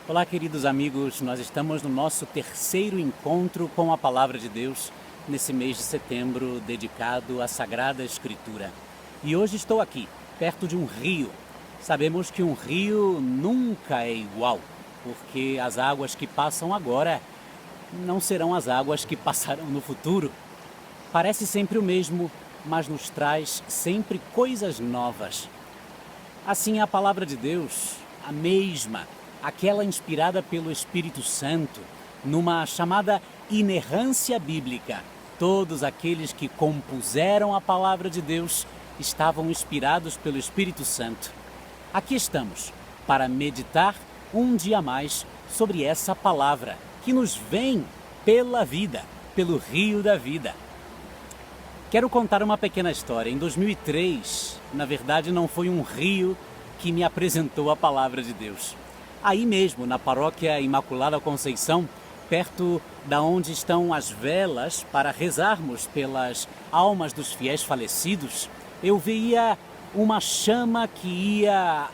Olá, queridos amigos, nós estamos no nosso terceiro encontro com a Palavra de Deus nesse mês de setembro dedicado à Sagrada Escritura. E hoje estou aqui, perto de um rio. Sabemos que um rio nunca é igual, porque as águas que passam agora não serão as águas que passarão no futuro. Parece sempre o mesmo, mas nos traz sempre coisas novas. Assim, a Palavra de Deus, a mesma, aquela inspirada pelo Espírito Santo, numa chamada inerrância bíblica. Todos aqueles que compuseram a Palavra de Deus estavam inspirados pelo Espírito Santo. Aqui estamos para meditar um dia mais sobre essa palavra que nos vem pela vida, pelo rio da vida. Quero contar uma pequena história. Em 2003, na verdade, não foi um rio que me apresentou a Palavra de Deus. Aí mesmo, na paróquia Imaculada Conceição, perto da onde estão as velas para rezarmos pelas almas dos fiéis falecidos, eu via uma chama que ia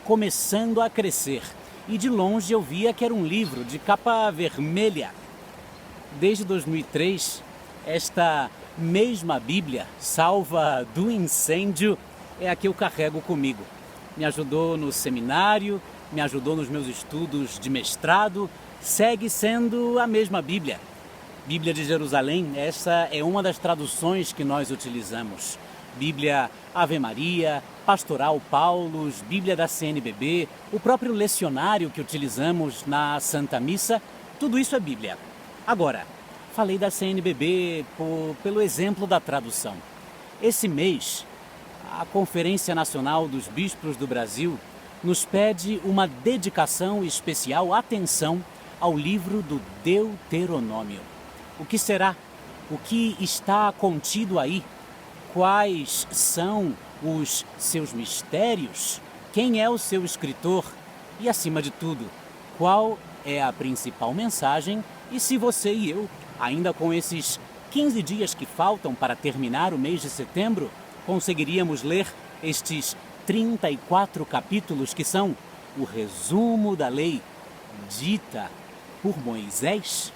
começando a crescer. E de longe eu via que era um livro de capa vermelha. Desde 2003, esta mesma Bíblia, salva do incêndio, é a que eu carrego comigo. Me ajudou no seminário, me ajudou nos meus estudos de mestrado, segue sendo a mesma Bíblia. Bíblia de Jerusalém, essa é uma das traduções que nós utilizamos. Bíblia Ave Maria, Pastoral Paulus, Bíblia da CNBB, o próprio lecionário que utilizamos na Santa Missa, tudo isso é Bíblia. Agora, falei da CNBB pelo exemplo da tradução. Esse mês, a Conferência Nacional dos Bispos do Brasil nos pede uma dedicação especial, atenção ao livro do Deuteronômio. O que será? O que está contido aí? Quais são os seus mistérios? Quem é o seu escritor? E, acima de tudo, qual é a principal mensagem? E se você e eu, ainda com esses 15 dias que faltam para terminar o mês de setembro, conseguiríamos ler estes 34 capítulos que são o resumo da lei dita por Moisés?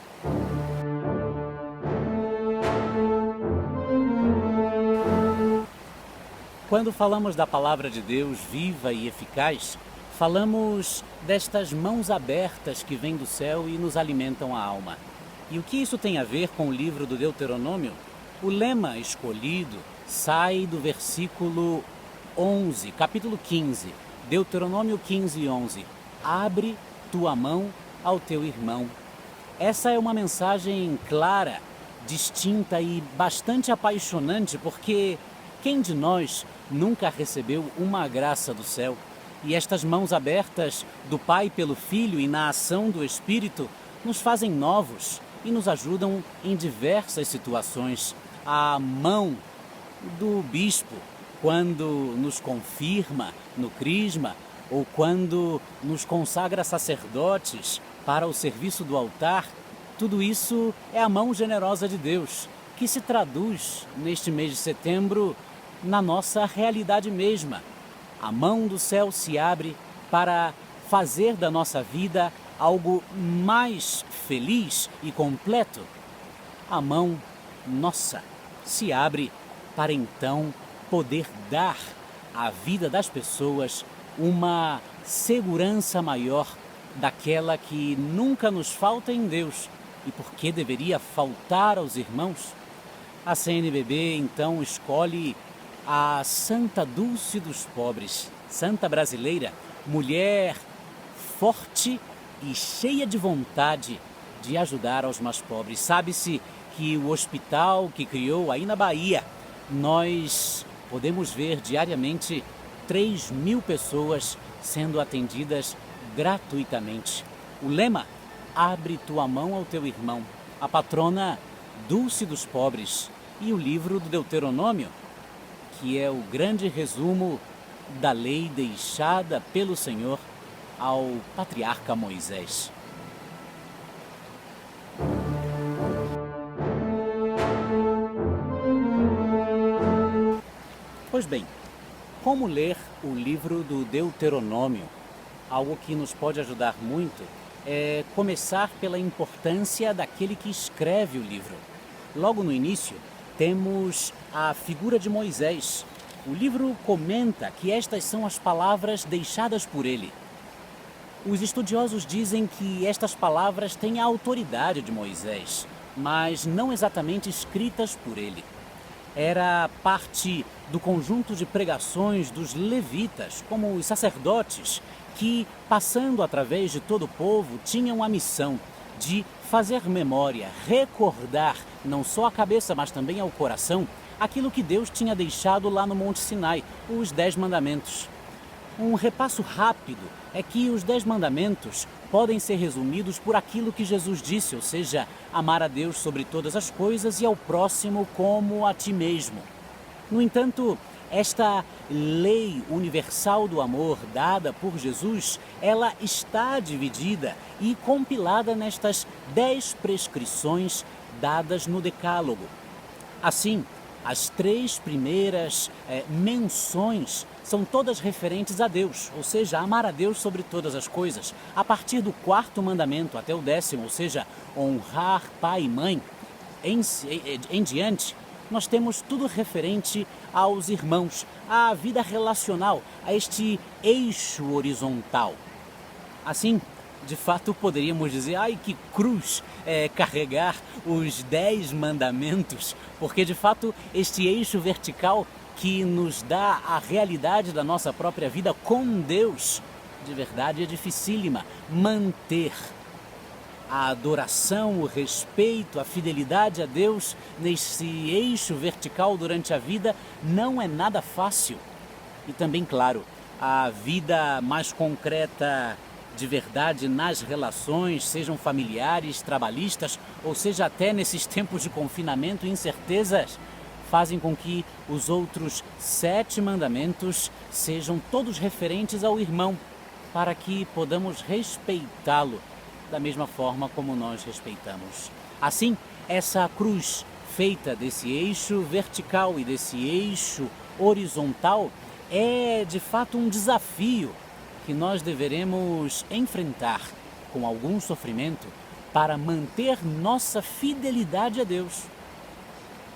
Quando falamos da palavra de Deus viva e eficaz, falamos destas mãos abertas que vêm do céu e nos alimentam a alma. E o que isso tem a ver com o livro do Deuteronômio? O lema escolhido sai do versículo 11, capítulo 15, Deuteronômio 15, 11. Abre tua mão ao teu irmão. Essa é uma mensagem clara, distinta e bastante apaixonante, porque quem de nós nunca recebeu uma graça do céu? E estas mãos abertas do Pai pelo Filho e na ação do Espírito nos fazem novos e nos ajudam em diversas situações. A mão do bispo, quando nos confirma no crisma ou quando nos consagra sacerdotes para o serviço do altar, tudo isso é a mão generosa de Deus, que se traduz neste mês de setembro na nossa realidade mesma. A mão do céu se abre para fazer da nossa vida algo mais feliz e completo. A mão nossa se abre para então poder dar à vida das pessoas uma segurança maior daquela que nunca nos falta em Deus. E por que deveria faltar aos irmãos? A CNBB então escolhe a Santa Dulce dos Pobres, santa brasileira, mulher forte e cheia de vontade de ajudar aos mais pobres. Sabe-se que o hospital que criou aí na Bahia, nós podemos ver diariamente 3.000 pessoas sendo atendidas gratuitamente. O lema, abre tua mão ao teu irmão. A patrona Dulce dos Pobres. E o livro do Deuteronômio, que é o grande resumo da lei deixada pelo Senhor ao patriarca Moisés. Pois bem, como ler o livro do Deuteronômio? Algo que nos pode ajudar muito começar pela importância daquele que escreve o livro. Logo no início, temos a figura de Moisés. O livro comenta que estas são as palavras deixadas por ele. Os estudiosos dizem que estas palavras têm a autoridade de Moisés, mas não exatamente escritas por ele. Era parte do conjunto de pregações dos levitas, como os sacerdotes, que, passando através de todo o povo, tinham a missão de fazer memória, recordar, não só a cabeça, mas também ao coração, aquilo que Deus tinha deixado lá no Monte Sinai, os 10 mandamentos. Um repasso rápido é que os 10 mandamentos podem ser resumidos por aquilo que Jesus disse, ou seja, amar a Deus sobre todas as coisas e ao próximo como a ti mesmo. No entanto, esta lei universal do amor dada por Jesus, ela está dividida e compilada nestas 10 prescrições dadas no Decálogo. Assim, as 3 primeiras menções são todas referentes a Deus, ou seja, amar a Deus sobre todas as coisas. A partir do 4º mandamento até o 10º, ou seja, honrar pai e mãe, em diante, nós temos tudo referente aos irmãos, à vida relacional, a este eixo horizontal. Assim, de fato, poderíamos dizer, ai que cruz carregar os 10 mandamentos, porque de fato este eixo vertical que nos dá a realidade da nossa própria vida com Deus, de verdade é dificílima. Manter a adoração, o respeito, a fidelidade a Deus nesse eixo vertical durante a vida não é nada fácil. E também, claro, a vida mais concreta de verdade nas relações, sejam familiares, trabalhistas, ou seja, até nesses tempos de confinamento e incertezas, fazem com que os outros 7 mandamentos sejam todos referentes ao irmão, para que podamos respeitá-lo da mesma forma como nós respeitamos. Assim, essa cruz feita desse eixo vertical e desse eixo horizontal é de fato um desafio que nós deveremos enfrentar com algum sofrimento para manter nossa fidelidade a Deus.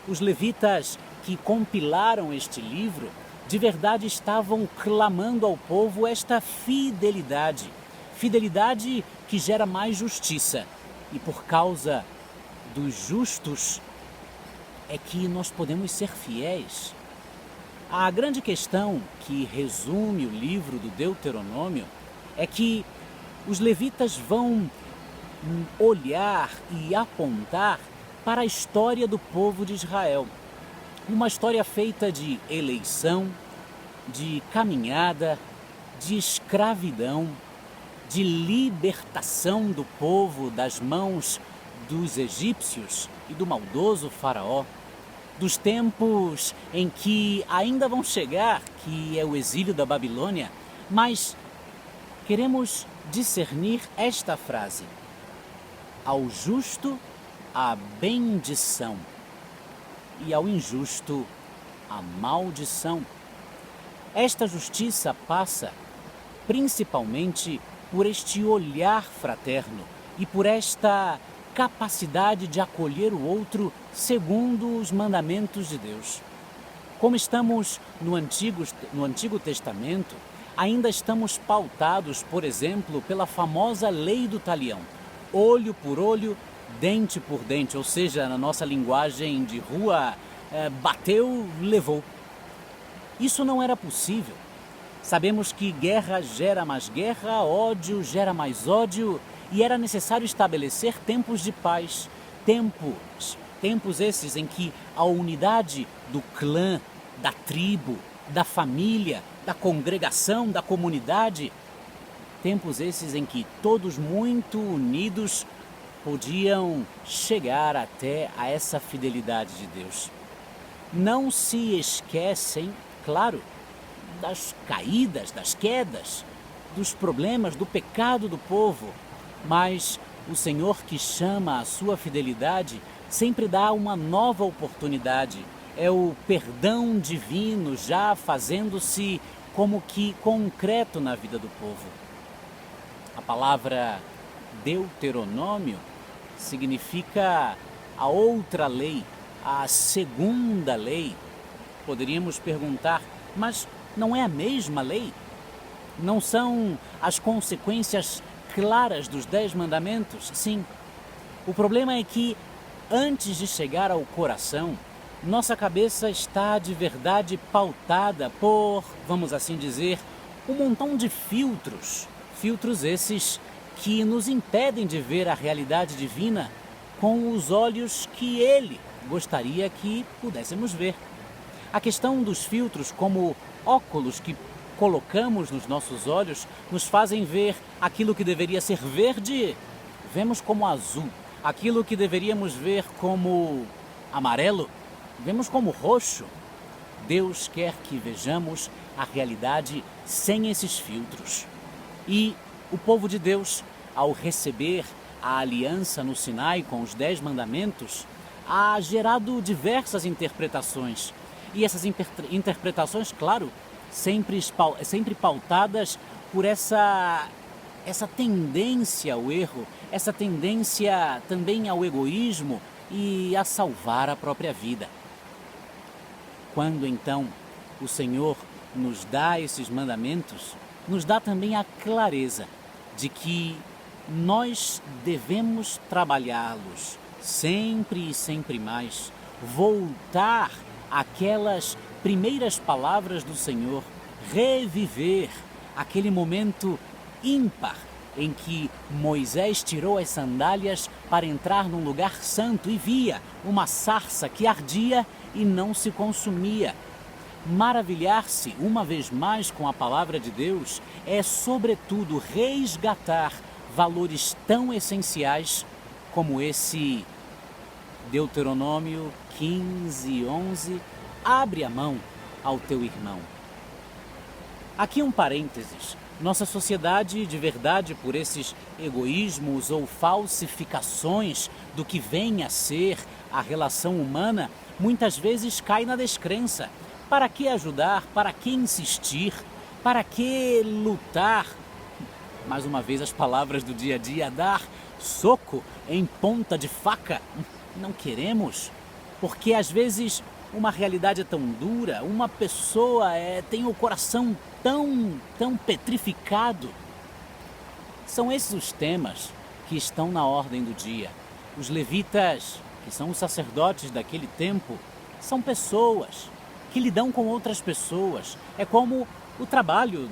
Os levitas que compilaram este livro de verdade estavam clamando ao povo esta fidelidade, fidelidade que gera mais justiça, e por causa dos justos é que nós podemos ser fiéis. A grande questão que resume o livro do Deuteronômio é que os levitas vão olhar e apontar para a história do povo de Israel. Uma história feita de eleição, de caminhada, de escravidão, de libertação do povo das mãos dos egípcios e do maldoso faraó, dos tempos em que ainda vão chegar, que é o exílio da Babilônia, mas queremos discernir esta frase: ao justo a bendição e ao injusto a maldição. Esta justiça passa principalmente por este olhar fraterno e por esta capacidade de acolher o outro segundo os mandamentos de Deus. Como estamos no Antigo Testamento, ainda estamos pautados, por exemplo, pela famosa lei do talião, olho por olho, dente por dente, ou seja, na nossa linguagem de rua, bateu, levou. Isso não era possível. Sabemos que guerra gera mais guerra, ódio gera mais ódio, e era necessário estabelecer tempos de paz, tempos esses em que a unidade do clã, da tribo, da família, da congregação, da comunidade, tempos esses em que todos muito unidos podiam chegar até a essa fidelidade de Deus. Não se esquecem, claro, das caídas, das quedas, dos problemas, do pecado do povo, mas o Senhor que chama a sua fidelidade sempre dá uma nova oportunidade. É o perdão divino já fazendo-se como que concreto na vida do povo. A palavra Deuteronômio significa a outra lei, a segunda lei. Poderíamos perguntar, mas não é a mesma lei? Não são as consequências claras dos 10 mandamentos? Sim. O problema é que, antes de chegar ao coração, nossa cabeça está de verdade pautada por, vamos assim dizer, um montão de filtros. Filtros esses que nos impedem de ver a realidade divina com os olhos que Ele gostaria que pudéssemos ver. A questão dos filtros, como óculos que colocamos nos nossos olhos, nos fazem ver aquilo que deveria ser verde, vemos como azul. Aquilo que deveríamos ver como amarelo, vemos como roxo. Deus quer que vejamos a realidade sem esses filtros. E o povo de Deus, ao receber a aliança no Sinai com os 10 mandamentos, ha gerado diversas interpretações. E essas interpretações, claro, sempre pautadas por essa tendência ao erro, essa tendência também ao egoísmo e a salvar a própria vida. Quando então o Senhor nos dá esses mandamentos, nos dá também a clareza de que nós devemos trabalhá-los sempre e sempre mais, voltar àquelas primeiras palavras do Senhor, reviver aquele momento ímpar em que Moisés tirou as sandálias para entrar num lugar santo e via uma sarça que ardia e não se consumia. Maravilhar-se uma vez mais com a palavra de Deus é, sobretudo, resgatar valores tão essenciais como esse Deuteronômio 15:11, abre a mão ao teu irmão. Aqui um parênteses. Nossa sociedade, de verdade, por esses egoísmos ou falsificações do que vem a ser a relação humana, muitas vezes cai na descrença. Para que ajudar? Para que insistir? Para que lutar? Mais uma vez as palavras do dia a dia, dar soco em ponta de faca. Não queremos, porque às vezes uma realidade é tão dura, uma pessoa tem o coração tão petrificado. São esses os temas que estão na ordem do dia. Os levitas, que são os sacerdotes daquele tempo, são pessoas que lidam com outras pessoas. É como o trabalho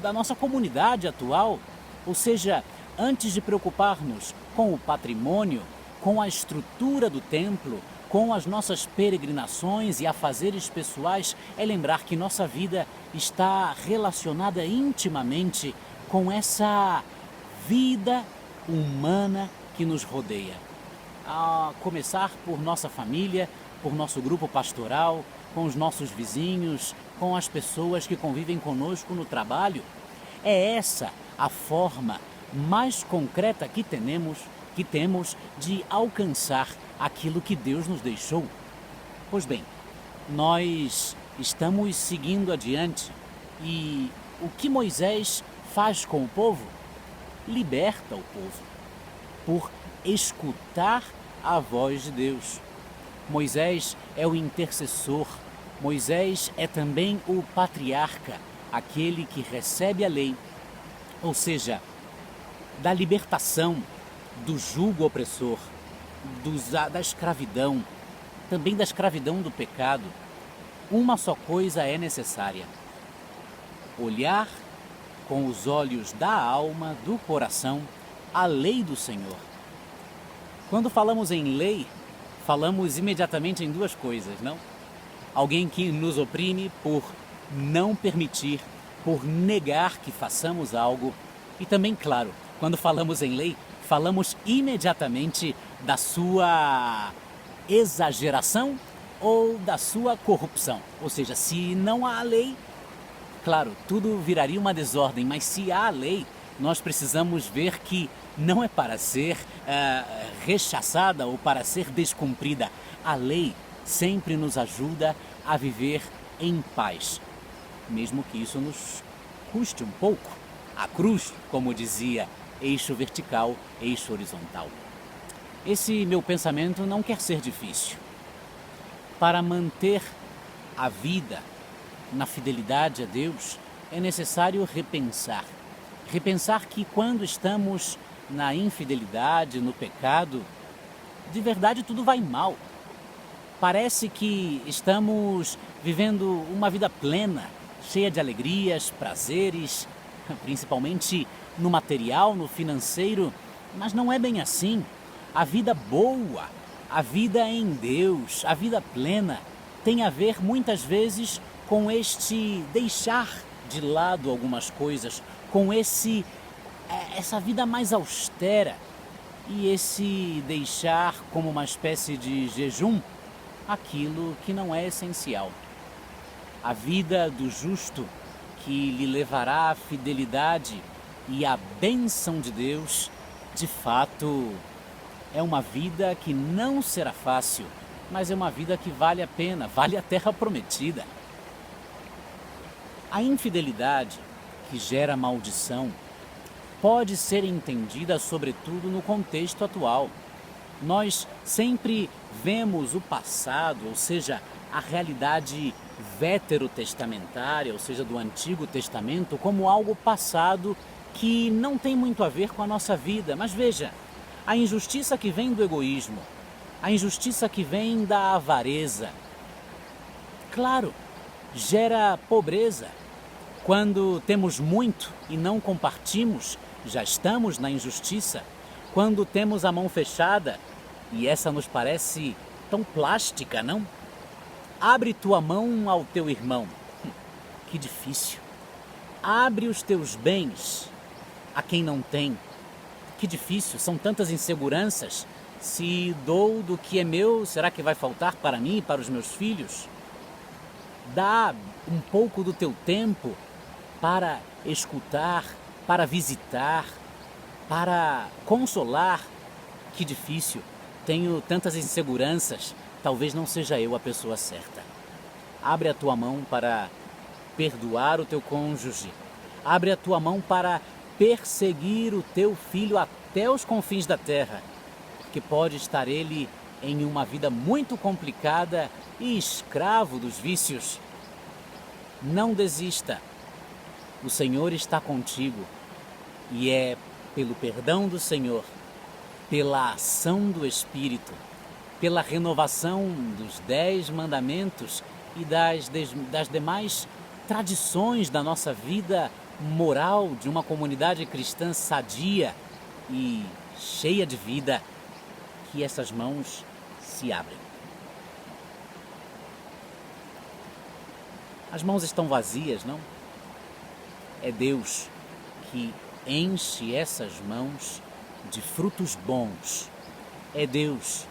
da nossa comunidade atual. Ou seja, antes de preocupar-nos com o patrimônio, com a estrutura do templo, com as nossas peregrinações e afazeres pessoais, é lembrar que nossa vida está relacionada intimamente com essa vida humana que nos rodeia. A começar por nossa família, por nosso grupo pastoral, com os nossos vizinhos, com as pessoas que convivem conosco no trabalho. É essa a forma mais concreta que temos de alcançar aquilo que Deus nos deixou. Pois bem, nós estamos seguindo adiante e o que Moisés faz com o povo? Liberta o povo por escutar a voz de Deus. Moisés é o intercessor, Moisés é também o patriarca, aquele que recebe a lei, ou seja, da libertação do jugo opressor, da escravidão, também da escravidão do pecado. Uma só coisa é necessária: olhar com os olhos da alma, do coração, a lei do Senhor. Quando falamos em lei, falamos imediatamente em duas coisas, não? Alguém que nos oprime por não permitir, por negar que façamos algo. E também, claro, quando falamos em lei, falamos imediatamente da sua exageração ou da sua corrupção. Ou seja, se não há lei, claro, tudo viraria uma desordem, mas se há lei, nós precisamos ver que não é para ser rechaçada ou para ser descumprida. A lei sempre nos ajuda a viver em paz, mesmo que isso nos custe um pouco. A cruz, como dizia eixo vertical, eixo horizontal. Esse meu pensamento não quer ser difícil. Para manter a vida na fidelidade a Deus, é necessário repensar. Repensar que quando estamos na infidelidade, no pecado, de verdade tudo vai mal. Parece que estamos vivendo uma vida plena, cheia de alegrias, prazeres, principalmente no material, no financeiro, mas não é bem assim. A vida boa, a vida em Deus, a vida plena, tem a ver muitas vezes com este deixar de lado algumas coisas, com essa vida mais austera e esse deixar como uma espécie de jejum aquilo que não é essencial. A vida do justo que lhe levará a fidelidade e a bênção de Deus, de fato, é uma vida que não será fácil, mas é uma vida que vale a pena, vale a terra prometida. A infidelidade que gera maldição pode ser entendida sobretudo no contexto atual. Nós sempre vemos o passado, ou seja, a realidade veterotestamentária, ou seja, do Antigo Testamento, como algo passado que não tem muito a ver com a nossa vida. Mas veja, a injustiça que vem do egoísmo, a injustiça que vem da avareza, claro, gera pobreza. Quando temos muito e não compartimos, já estamos na injustiça. Quando temos a mão fechada, e essa nos parece tão plástica, não? Abre tua mão ao teu irmão. Que difícil. Abre os teus bens a quem não tem. Que difícil, são tantas inseguranças. Se dou do que é meu, será que vai faltar para mim e para os meus filhos? Dá um pouco do teu tempo para escutar, para visitar, para consolar. Que difícil, tenho tantas inseguranças, talvez não seja eu a pessoa certa. Abre a tua mão para perdoar o teu cônjuge. Abre a tua mão para perseguir o teu filho até os confins da terra, que pode estar ele em uma vida muito complicada e escravo dos vícios. Não desista. O Senhor está contigo e é pelo perdão do Senhor, pela ação do Espírito, pela renovação dos 10 mandamentos e das demais tradições da nossa vida moral de uma comunidade cristã sadia e cheia de vida, que essas mãos se abrem. As mãos estão vazias, não? É Deus que enche essas mãos de frutos bons. É Deus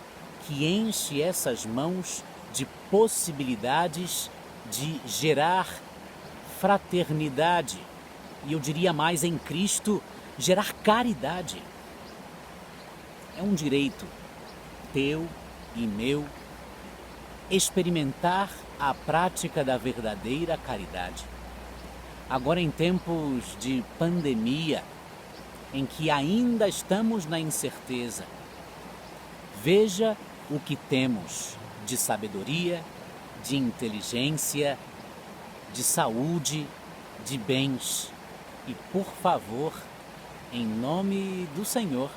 que enche essas mãos de possibilidades de gerar fraternidade. E eu diria mais, em Cristo, gerar caridade. É um direito teu e meu experimentar a prática da verdadeira caridade. Agora, em tempos de pandemia, em que ainda estamos na incerteza, veja o que temos de sabedoria, de inteligência, de saúde, de bens. E, por favor, em nome do Senhor,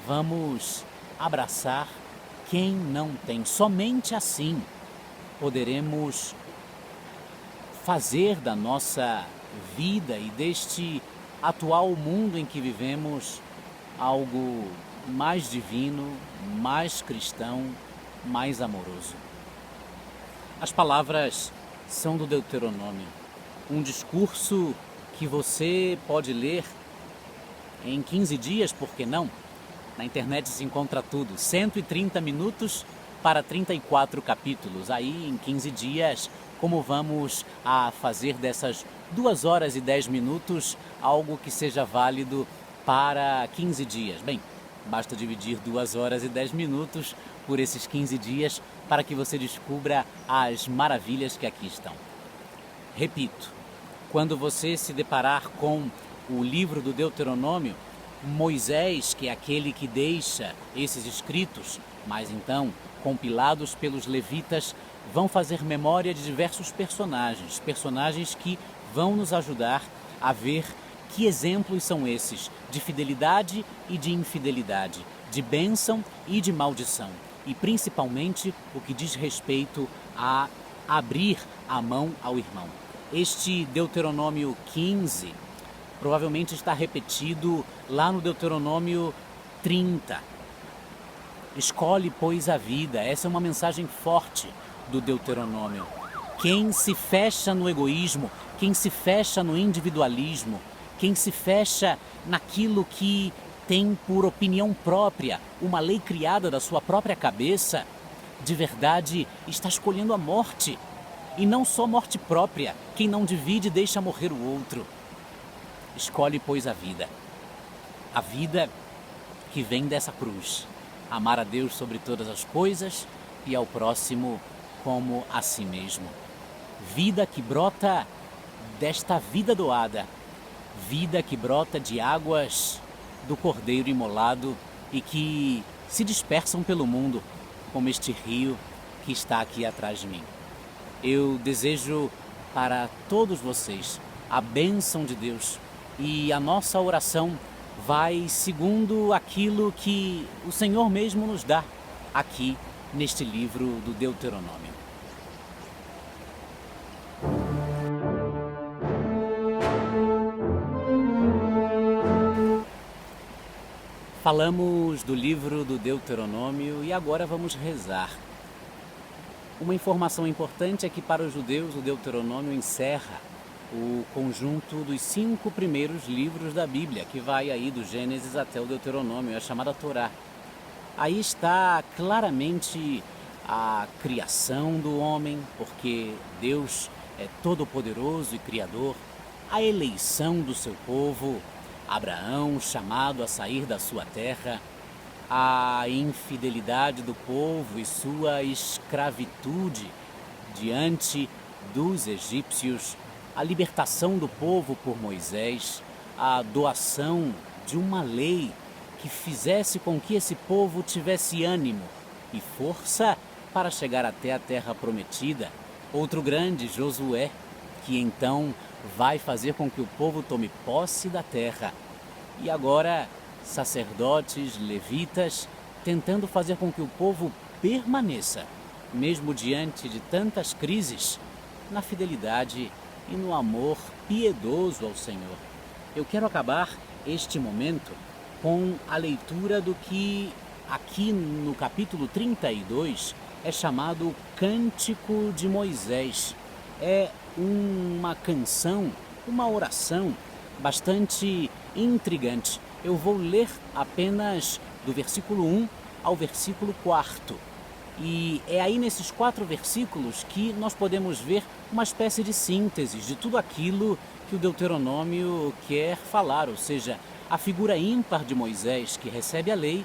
vamos abraçar quem não tem. Somente assim poderemos fazer da nossa vida e deste atual mundo em que vivemos algo mais divino, mais cristão, mais amoroso. As palavras são do Deuteronômio, um discurso que você pode ler em 15 dias, por que não? Na internet se encontra tudo, 130 minutos para 34 capítulos. Aí, em 15 dias, como vamos a fazer dessas 2 horas e 10 minutos algo que seja válido para 15 dias? Bem, basta dividir 2 horas e 10 minutos por esses 15 dias para que você descubra as maravilhas que aqui estão. Repito, quando você se deparar com o livro do Deuteronômio, Moisés, que é aquele que deixa esses escritos, mas então, compilados pelos levitas, vão fazer memória de diversos personagens que vão nos ajudar a ver que exemplos são esses de fidelidade e de infidelidade, de bênção e de maldição, e principalmente o que diz respeito a abrir a mão ao irmão. Este Deuteronômio 15 provavelmente está repetido lá no Deuteronômio 30. Escolhe, pois, a vida. Essa é uma mensagem forte do Deuteronômio. Quem se fecha no egoísmo, quem se fecha no individualismo, quem se fecha naquilo que tem por opinião própria, uma lei criada da sua própria cabeça, de verdade está escolhendo a morte. E não só morte própria, quem não divide deixa morrer o outro. Escolhe, pois, a vida que vem dessa cruz. Amar a Deus sobre todas as coisas e ao próximo como a si mesmo. Vida que brota desta vida doada, vida que brota de águas do Cordeiro imolado e que se dispersam pelo mundo, como este rio que está aqui atrás de mim. Eu desejo para todos vocês a bênção de Deus, e a nossa oração vai segundo aquilo que o Senhor mesmo nos dá aqui neste livro do Deuteronômio. Falamos do livro do Deuteronômio e agora vamos rezar. Uma informação importante é que para os judeus o Deuteronômio encerra o conjunto dos 5 primeiros livros da Bíblia, que vai aí do Gênesis até o Deuteronômio, é a chamada Torá. Aí está claramente a criação do homem, porque Deus é todo-poderoso e criador, a eleição do seu povo, Abraão chamado a sair da sua terra, a infidelidade do povo e sua escravitude diante dos egípcios, a libertação do povo por Moisés, a doação de uma lei que fizesse com que esse povo tivesse ânimo e força para chegar até a terra prometida. Outro grande, Josué, que então vai fazer com que o povo tome posse da terra. E agora, sacerdotes, levitas, tentando fazer com que o povo permaneça, mesmo diante de tantas crises, na fidelidade e no amor piedoso ao Senhor. Eu quero acabar este momento com a leitura do que aqui no capítulo 32 é chamado Cântico de Moisés. É uma canção, uma oração bastante intrigante. Eu vou ler apenas do versículo 1 ao versículo 4. E é aí nesses 4 versículos que nós podemos ver uma espécie de síntese de tudo aquilo que o Deuteronômio quer falar, ou seja, a figura ímpar de Moisés que recebe a lei,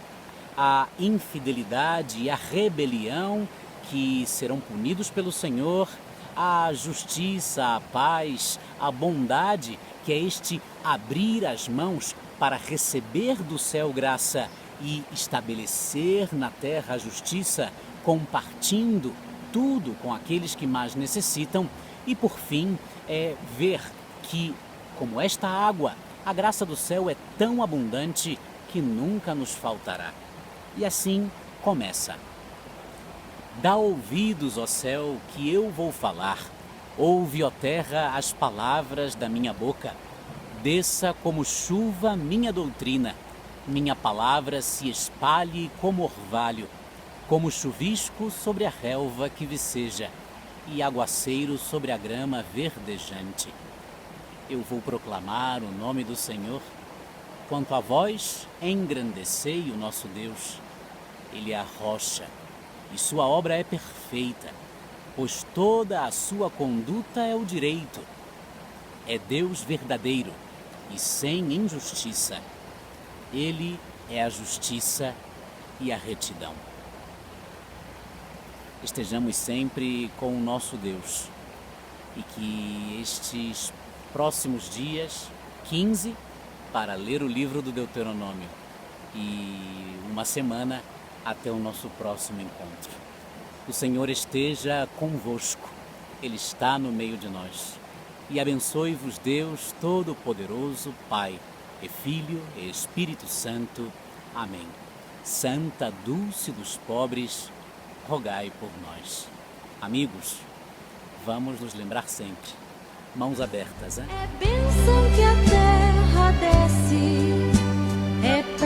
a infidelidade e a rebelião que serão punidos pelo Senhor, a justiça, a paz, a bondade, que é este abrir as mãos para receber do céu graça e estabelecer na terra a justiça, compartindo tudo com aqueles que mais necessitam, e por fim ver que, como esta água, a graça do céu é tão abundante que nunca nos faltará. E assim começa. Dá ouvidos, ó céu, que eu vou falar. Ouve, ó terra, as palavras da minha boca. Desça como chuva minha doutrina. Minha palavra se espalhe como orvalho, como chuvisco sobre a relva que viceja e aguaceiro sobre a grama verdejante. Eu vou proclamar o nome do Senhor. Quanto a vós, engrandecei o nosso Deus. Ele é a rocha, e sua obra é perfeita, pois toda a sua conduta é o direito. É Deus verdadeiro e sem injustiça. Ele é a justiça e a retidão. Estejamos sempre com o nosso Deus e que estes próximos dias, 15, para ler o livro do Deuteronômio. E uma semana até o nosso próximo encontro. O Senhor esteja convosco, Ele está no meio de nós. E abençoe-vos Deus Todo-Poderoso, Pai, e Filho e Espírito Santo. Amém. Santa Dulce dos pobres, rogai por nós. Amigos, vamos nos lembrar sempre. Mãos abertas, hein? É bênção que a terra desce, é